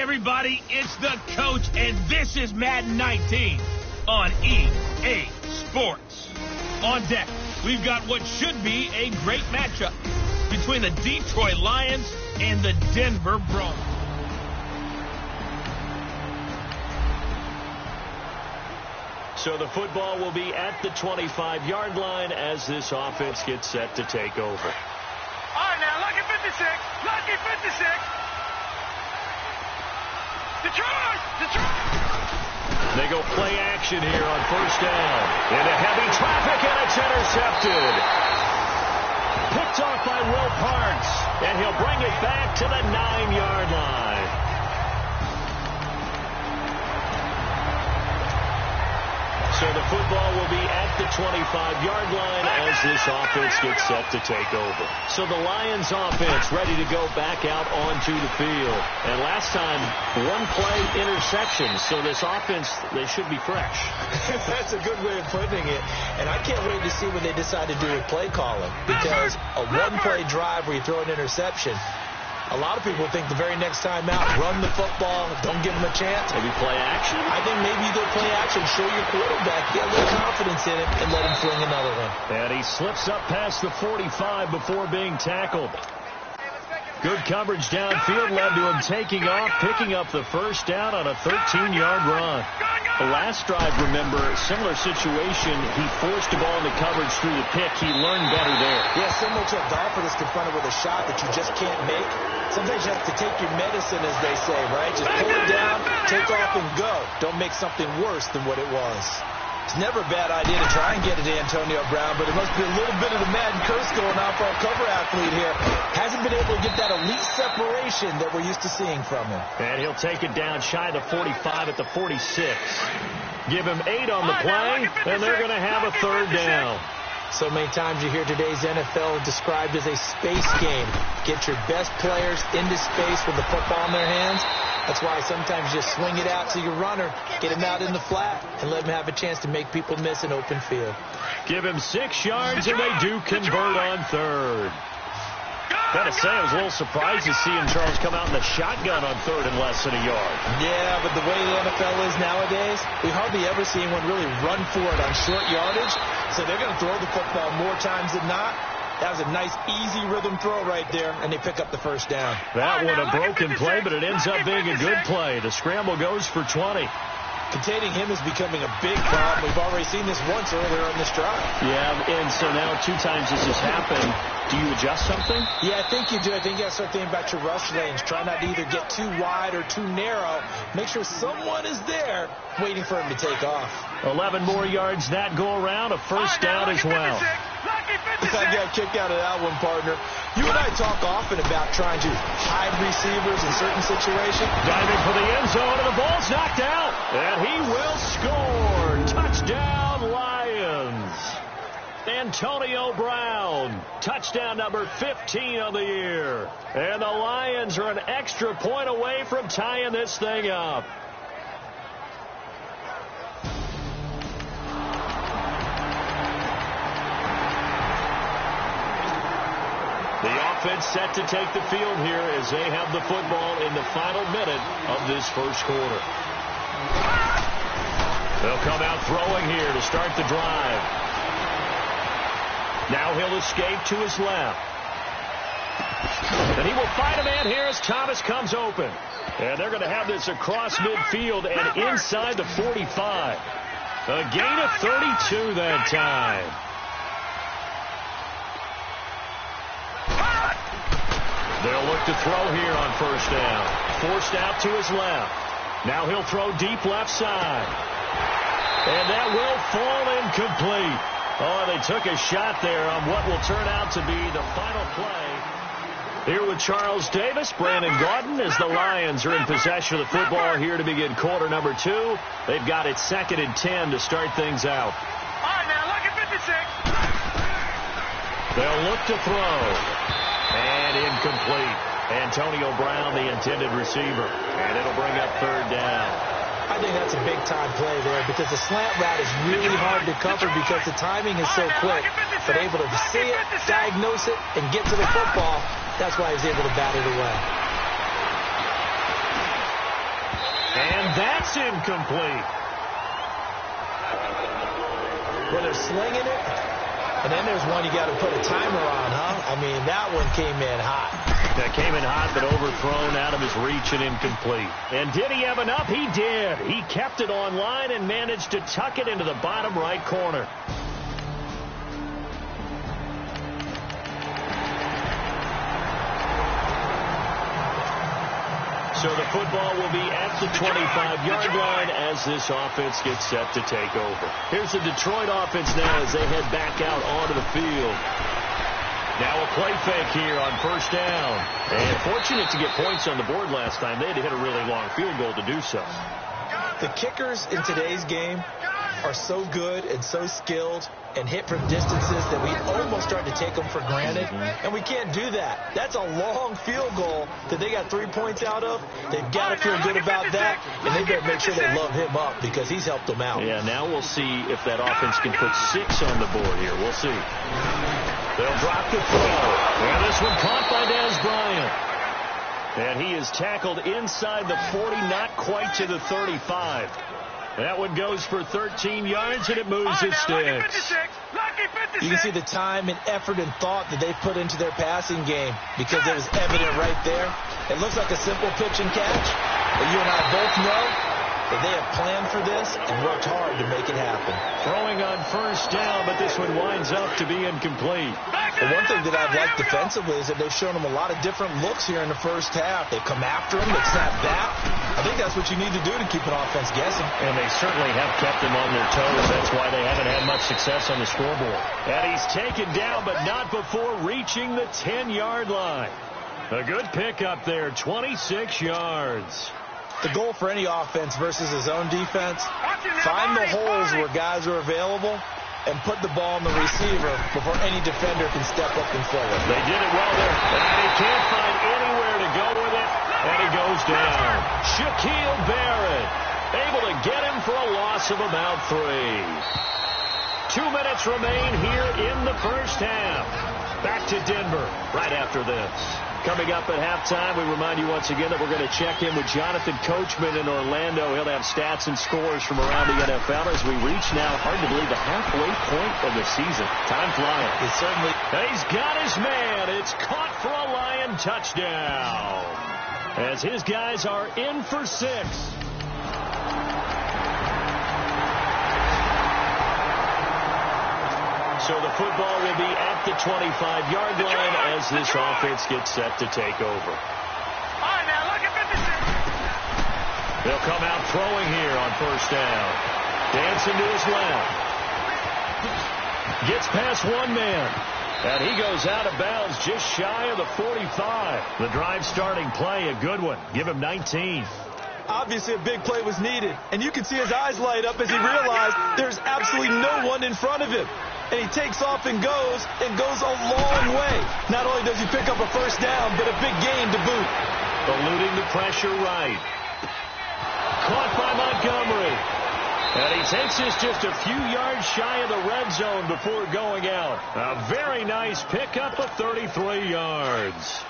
everybody, it's the coach, and this is Madden 19 on EA Sports. On deck, we've got what should be a great matchup between the Detroit Lions and the Denver Broncos. So the football will be at the 25-yard line as this offense gets set to take over. All right, now, lucky 56. Lucky 56. Detroit! They go play action here on first down. Into heavy traffic, and it's intercepted. Picked off by Will Parks, and he'll bring it back to the 9-yard line. So the football will be at the 25-yard line as this offense gets set to take over. So the Lions offense ready to go back out onto the field. And last time, one play interception. So this offense, they should be fresh. That's a good way of putting it. And I can't wait to see what they decide to do with play calling. Because a one-play drive where you throw an interception, a lot of people think the very next time out, run the football, don't give them a chance. Maybe play action? I think maybe you go play action, show your quarterback, get a little confidence in him, and let him fling another one. And he slips up past the 45 before being tackled. Good coverage downfield led to him taking off, picking up the first down on a 13-yard run. The last drive, remember, similar situation. He forced the ball into coverage through the pick. He learned better there. Yeah, similar to a golfer that's confronted with a shot that you just can't make. Sometimes you have to take your medicine, as they say, right? Just pull it down, take off, and go. Don't make something worse than what it was. It's never a bad idea to try and get it to Antonio Brown, but it must be a little bit of the Madden curse going on for our cover athlete here. Hasn't been able to get that elite separation that we're used to seeing from him. And he'll take it down shy of the 45 at the 46. Give him 8 on the play, and they're going to have a third down. So many times you hear today's NFL described as a space game. Get your best players into space with the football in their hands. That's why sometimes you just swing it out to your runner, get him out in the flat, and let him have a chance to make people miss an open field. Give him 6 yards, and they do convert on third. Gotta say, I was a little surprised to see him, Charles, come out in the shotgun on third and less than a yard. Yeah, but the way the NFL is nowadays, we hardly ever see anyone really run for it on short yardage. So they're going to throw the football more times than not. That was a nice, easy rhythm throw right there, and they pick up the first down. That one a broken play, but it ends up being a good play. The scramble goes for 20. Containing him is becoming a big problem. We've already seen this once earlier on this drive. Yeah, and so now 2 times this has happened. Do you adjust something? Yeah, I think you do. I think you got to start thinking about your rush lanes. Try not to either get too wide or too narrow. Make sure someone is there waiting for him to take off. 11 more yards that go around. A first down as well. I got a kick out of that one, partner. You and I talk often about trying to hide receivers in certain situations. Diving for the end zone, and the ball's knocked out. And he will score. Touchdown, Lions. Antonio Brown, touchdown number 15 of the year. And the Lions are an extra point away from tying this thing up. The offense set to take the field here as they have the football in the final minute of this first quarter. They'll come out throwing here to start the drive. Now he'll escape to his left. And he will find a man here as Thomas comes open. And they're going to have this across midfield and inside the 45. A gain of 32 that time. They'll look to throw here on first down. Forced out to his left. Now he'll throw deep left side. And that will fall incomplete. Oh, they took a shot there on what will turn out to be the final play. Here with Charles Davis, Brandon Gaudin, as the Lions are in possession of the football here to begin quarter number 2. They've got it 2nd and 10 to start things out. All right, now, look at 56. They'll look to throw. And incomplete. Antonio Brown, the intended receiver. And it'll bring up third down. I think that's a big-time play there because the slant route is really hard to cover because the timing is so quick. But able to see it, diagnose it, and get to the football, that's why he was able to bat it away. That's incomplete. Well, they're slinging it, and then there's one you got to put a timer on, huh? I mean, that one came in hot. That came in hot, but overthrown out of his reach and incomplete. And did he have enough? He did. He kept it on line and managed to tuck it into the bottom right corner. So the football will be at the 25-yard line as this offense gets set to take over. Here's the Detroit offense now as they head back out onto the field. Now a play fake here on first down. And fortunate to get points on the board last time. They had to hit a really long field goal to do so. The kickers in today's game are so good and so skilled and hit from distances that we almost start to take them for granted. And we can't do that. That's a long field goal that they got 3 points out of. They've got to feel good about that, and they better make sure they love him up because he's helped them out. Yeah, now we'll see if that offense can put 6 on the board here. We'll see. They'll drop the throw. And this one caught by Dez Bryant. And he is tackled inside the 40, not quite to the 35. That one goes for 13 yards, and it moves his sticks. You can see the time and effort and thought that they put into their passing game because it was evident right there. It looks like a simple pitch and catch, but you and I both know that they have planned for this and worked hard to make it happen. Throwing on first down, but this one winds up to be incomplete. The one thing that I've liked defensively is that they've shown them a lot of different looks here in the first half. They come after them, they snap back. I think that's what you need to do to keep an offense guessing. And they certainly have kept them on their toes. That's why they haven't had much success on the scoreboard. And he's taken down, but not before reaching the 10-yard line. A good pickup there, 26 yards. The goal for any offense versus his own defense, find the holes where guys are available and put the ball in the receiver before any defender can step up and fill it. They did it well there. And he can't find anywhere to go with it. And he goes down. Shaquille Barrett able to get him for a loss of about 3. 2 minutes remain here in the first half. Back to Denver right after this. Coming up at halftime, we remind you once again that we're going to check in with Jonathan Coachman in Orlando. He'll have stats and scores from around the NFL as we reach now, hard to believe, the halfway point of the season. Time flying. It certainly. He's got his man. It's caught for a Lion touchdown. As his guys are in for 6. So the football will be at the 25-yard line as this offense gets set to take over. All right, now look at 56. They'll come out throwing here on first down. Dancing to his left. Gets past one man. And he goes out of bounds just shy of the 45. The drive starting play, a good one. Give him 19. Obviously, a big play was needed. And you can see his eyes light up as he realized there's absolutely no one in front of him. And he takes off and goes a long way. Not only does he pick up a first down, but a big gain to boot. Eluding the pressure right. Caught by Montgomery. And he takes this just a few yards shy of the red zone before going out. A very nice pickup of 33 yards.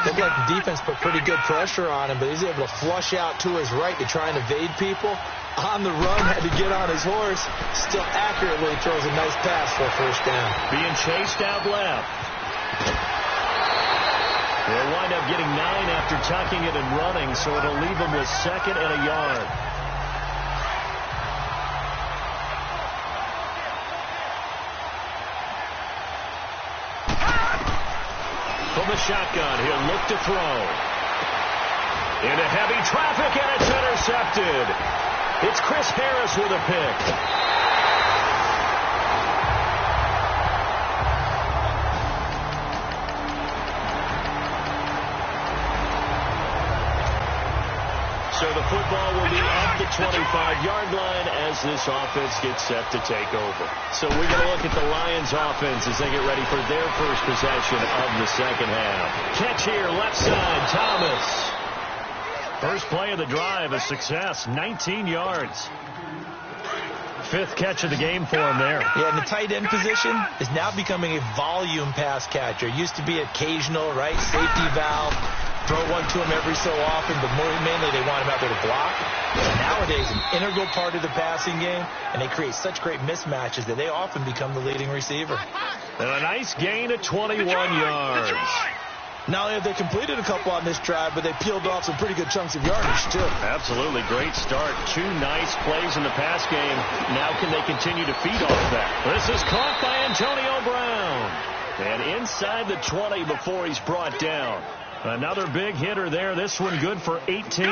Looked like the defense put pretty good pressure on him, but he's able to flush out to his right to try and evade people. On the run, had to get on his horse. Still accurately throws a nice pass for a first down. Being chased out left. They'll wind up getting 9 after tucking it and running, so it'll leave them with 2nd and a yard. From the shotgun, he'll look to throw. Into heavy traffic, and it's intercepted. It's Chris Harris with a pick. So the football will be at the 25-yard line as this offense gets set to take over. So we're going to look at the Lions offense as they get ready for their first possession of the second half. Catch here, left side, Thomas. First play of the drive, a success, 19 yards. 5th catch of the game for him there. Yeah, and the tight end position is now becoming a volume pass catcher. Used to be occasional, right? Safety valve. throw one to him every so often, but mainly they want him out there to block. Nowadays, an integral part of the passing game, and they create such great mismatches that they often become the leading receiver. And a nice gain of 21 yards. Not only have they completed a couple on this drive, but they peeled off some pretty good chunks of yardage, too. Absolutely. Great start. 2 nice plays in the pass game. Now can they continue to feed off that? This is caught by Antonio Brown. And inside the 20 before he's brought down. Another big hitter there. This one good for 18.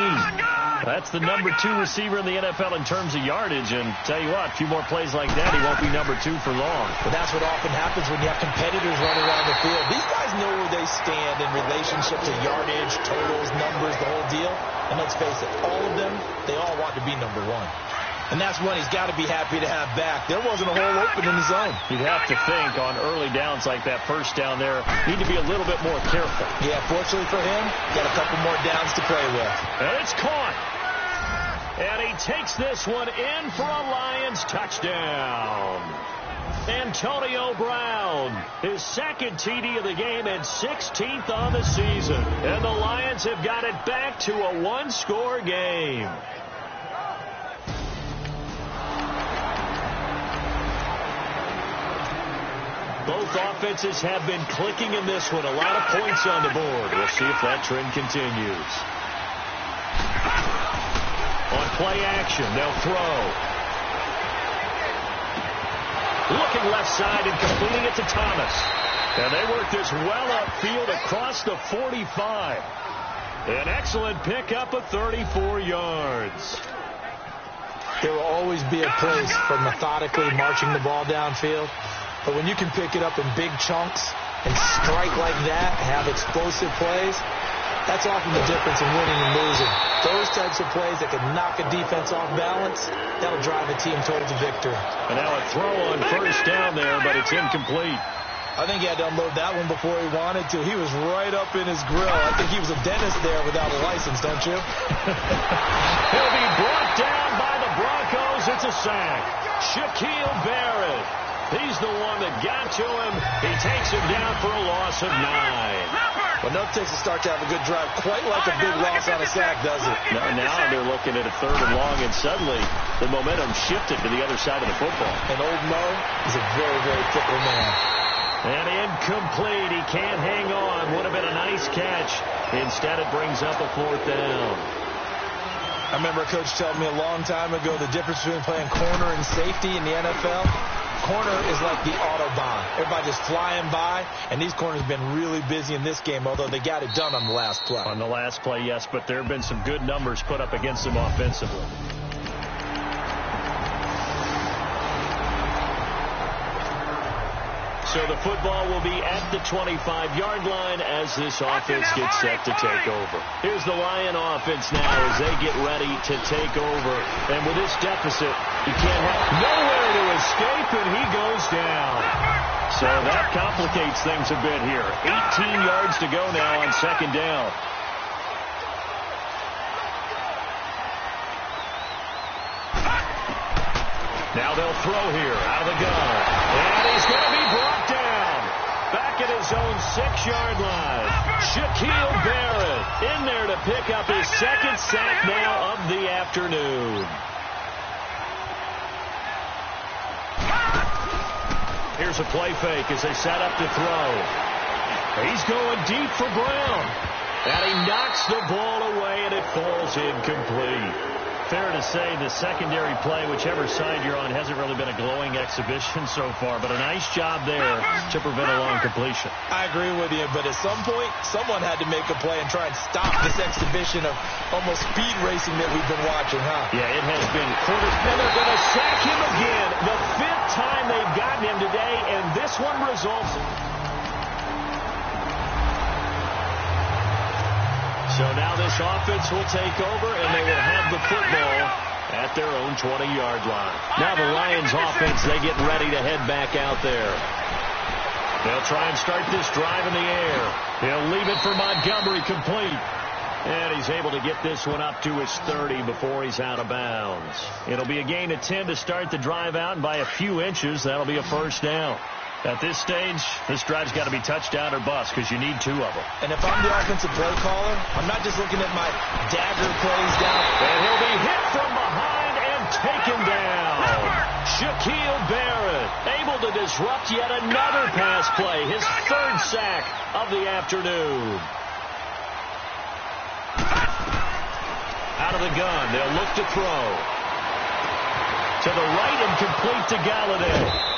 That's the number 2 receiver in the NFL in terms of yardage. And tell you what, a few more plays like that, he won't be number 2 for long. But that's what often happens when you have competitors running around the field. These guys know where they stand in relationship to yardage, totals, numbers, the whole deal. And let's face it, all of them, they all want to be number 1. And that's one he's got to be happy to have back. There wasn't a hole open in the zone. You'd have to think on early downs like that first down there, need to be a little bit more careful. Yeah, fortunately for him, got a couple more downs to play with. And it's caught. And he takes this one in for a Lions touchdown. Antonio Brown, his second TD of the game and 16th on the season. And the Lions have got it back to a 1-score game. Both offenses have been clicking in this one. A lot of points on the board. We'll see if that trend continues. On play action, they'll throw. Looking left side and completing it to Thomas. And they work this well upfield across the 45. An excellent pickup of 34 yards. There will always be a place for methodically marching the ball downfield. But when you can pick it up in big chunks and strike like that, have explosive plays, that's often the difference in winning and losing. Those types of plays that can knock a defense off balance, that'll drive a team towards a victory. And now a throw on first down there, but it's incomplete. I think he had to unload that one before he wanted to. He was right up in his grill. I think he was a dentist there without a license, don't you? He'll be brought down by the Broncos. It's a sack. Shaquille Barrett. He's the one that got to him. He takes him down for a loss of 9. Well, nothing takes a start to have a good drive quite like a big loss on a sack, does it? Now they're looking at a 3rd and long, and suddenly the momentum shifted to the other side of the football. And old Mo is a very, very fickle man. And incomplete. He can't hang on. Would have been a nice catch. Instead, it brings up a 4th down. I remember a coach telling me a long time ago the difference between playing corner and safety in the NFL. Corner is like the Autobahn. Everybody just flying by, and these corners have been really busy in this game, although they got it done on the last play. On the last play, yes, but there have been some good numbers put up against them offensively. So the football will be at the 25-yard line as this offense gets set to take over. Here's the Lion offense now as they get ready to take over. And with this deficit, you can't have nowhere to escape, and he goes down. So that complicates things a bit here. 18 yards to go now on 2nd down. Now they'll throw here out of the gun. And he's going to be brought down. Back at his own 6-yard line. Shaquille Barrett in there to pick up his 2nd sack now of the afternoon. Here's a play fake as they set up to throw. He's going deep for Brown. And he knocks the ball away, and it falls incomplete. Fair to say the secondary play, whichever side you're on, hasn't really been a glowing exhibition so far, but a nice job there to prevent a long completion. I agree with you, but at some point, someone had to make a play and try and stop this exhibition of almost speed racing that we've been watching, huh? Yeah, it has been quarters. And they're going to sack him again. The 5th time they've gotten him today, and this one results. So now this offense will take over, and they will have the football at their own 20-yard line. Now the Lions offense, they get ready to head back out there. They'll try and start this drive in the air. He'll leave it for Montgomery complete. And he's able to get this one up to his 30 before he's out of bounds. It'll be a gain of 10 to start the drive out, and by a few inches, that'll be a 1st down. At this stage, this drive's got to be touchdown or bust because you need 2 of them. And if I'm the offensive play caller, I'm not just looking at my dagger plays down. And he'll be hit from behind and taken down. Shaquille Barrett able to disrupt yet another pass play. His 3rd sack of the afternoon. Out of the gun, they'll look to throw. To the right and complete to Galladay.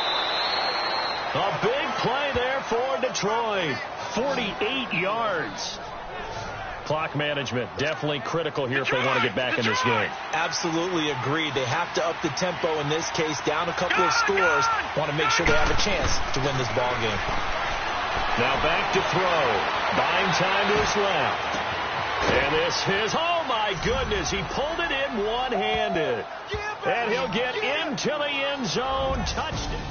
A big play there for Detroit. 48 yards. Clock management definitely critical here if they want to get back in this game. Absolutely agreed. They have to up the tempo in this case. Down a couple of scores. Want to make sure they have a chance to win this ball game. Now back to throw. Buying time to his left. And this is, oh my goodness, he pulled it in one-handed. And he'll get into the end zone. Touchdown.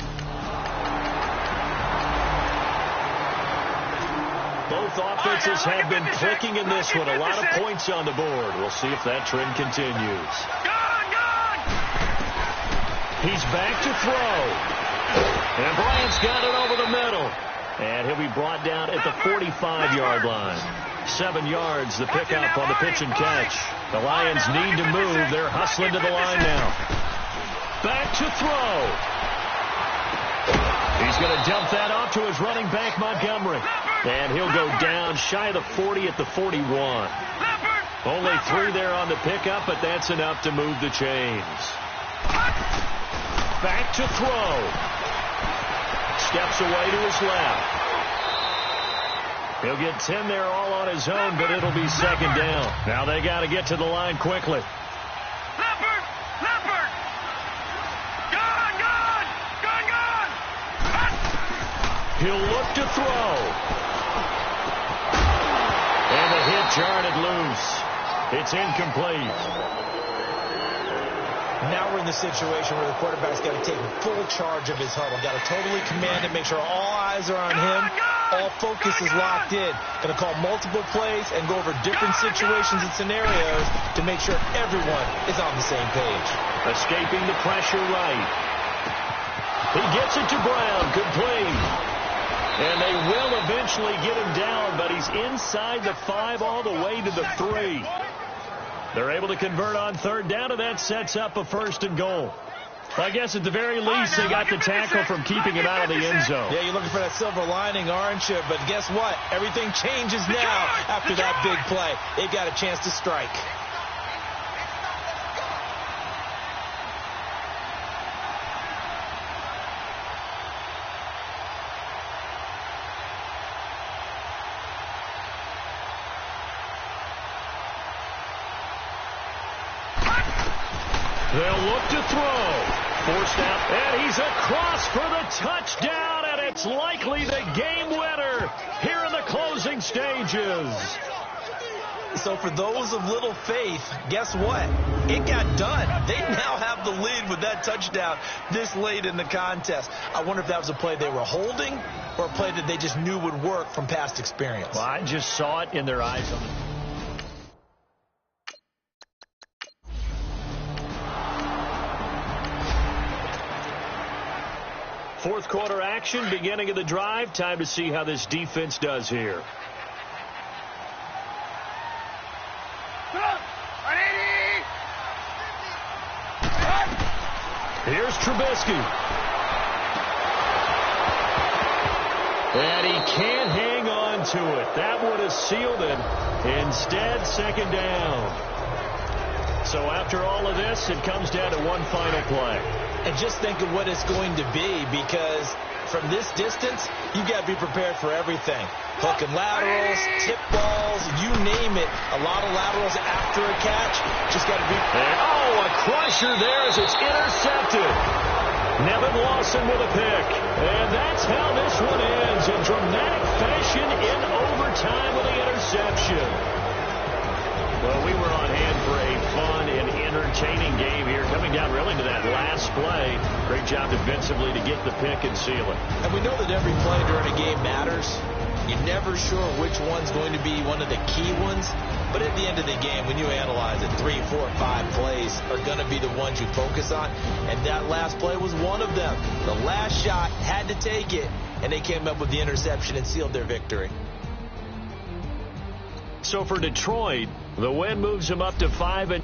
Both offenses have been clicking in this one. A lot of points on the board. We'll see if that trend continues. He's back to throw. And Bryant's got it over the middle. And he'll be brought down at the 45-yard line. 7 yards, the pickup on the pitch and catch. The Lions need to move. They're hustling to the line now. Back to throw. He's going to dump that off to his running back, Montgomery. And he'll go down shy of the 40 at the 41. Only 3 there on the pickup, but that's enough to move the chains. Back to throw. Steps away to his left. He'll get 10 there all on his own, but it'll be 2nd down. Now they got to get to the line quickly. He'll look to throw. And the hit jarred it loose. It's incomplete. Now we're in the situation where the quarterback's got to take full charge of his huddle. Got to totally command it, make sure all eyes are on him. All focus is locked in. Going to call multiple plays and go over different situations and scenarios to make sure everyone is on the same page. Escaping the pressure right. He gets it to Brown, complete. And they will eventually get him down, but he's inside the 5 all the way to the 3. They're able to convert on 3rd down, and that sets up a 1st and goal. I guess at the very least, they got the tackle from keeping him out of the end zone. Yeah, you're looking for that silver lining, aren't you? But guess what? Everything changes now after that big play. They've got a chance to strike. They'll look to throw. Forced out, and he's across for the touchdown, and it's likely the game winner here in the closing stages. So for those of little faith, guess what? It got done. They now have the lead with that touchdown this late in the contest. I wonder if that was a play they were holding or a play that they just knew would work from past experience. Well, I just saw it in their eyes on the... Fourth quarter action, beginning of the drive. Time to see how this defense does here. Here's Trubisky. And he can't hang on to it. That would have sealed it. Instead, 2nd down. So after all of this, it comes down to one final play. And just think of what it's going to be, because from this distance, you got to be prepared for everything. Hook and laterals, tip balls, you name it. A lot of laterals after a catch. Just got to be... And, oh, a crusher there as it's intercepted. Nevin Lawson with a pick. And that's how this one ends in dramatic fashion in overtime with the interception. Well, we were on hand for a fun and entertaining game here, coming down really to that last play. Great job defensively to get the pick and seal it. And we know that every play during a game matters. You're never sure which one's going to be one of the key ones. But at the end of the game, when you analyze it, 3, 4, 5 plays are going to be the ones you focus on. And that last play was one of them. The last shot, had to take it. and they came up with the interception and sealed their victory. So for Detroit, the win moves them up to 5-.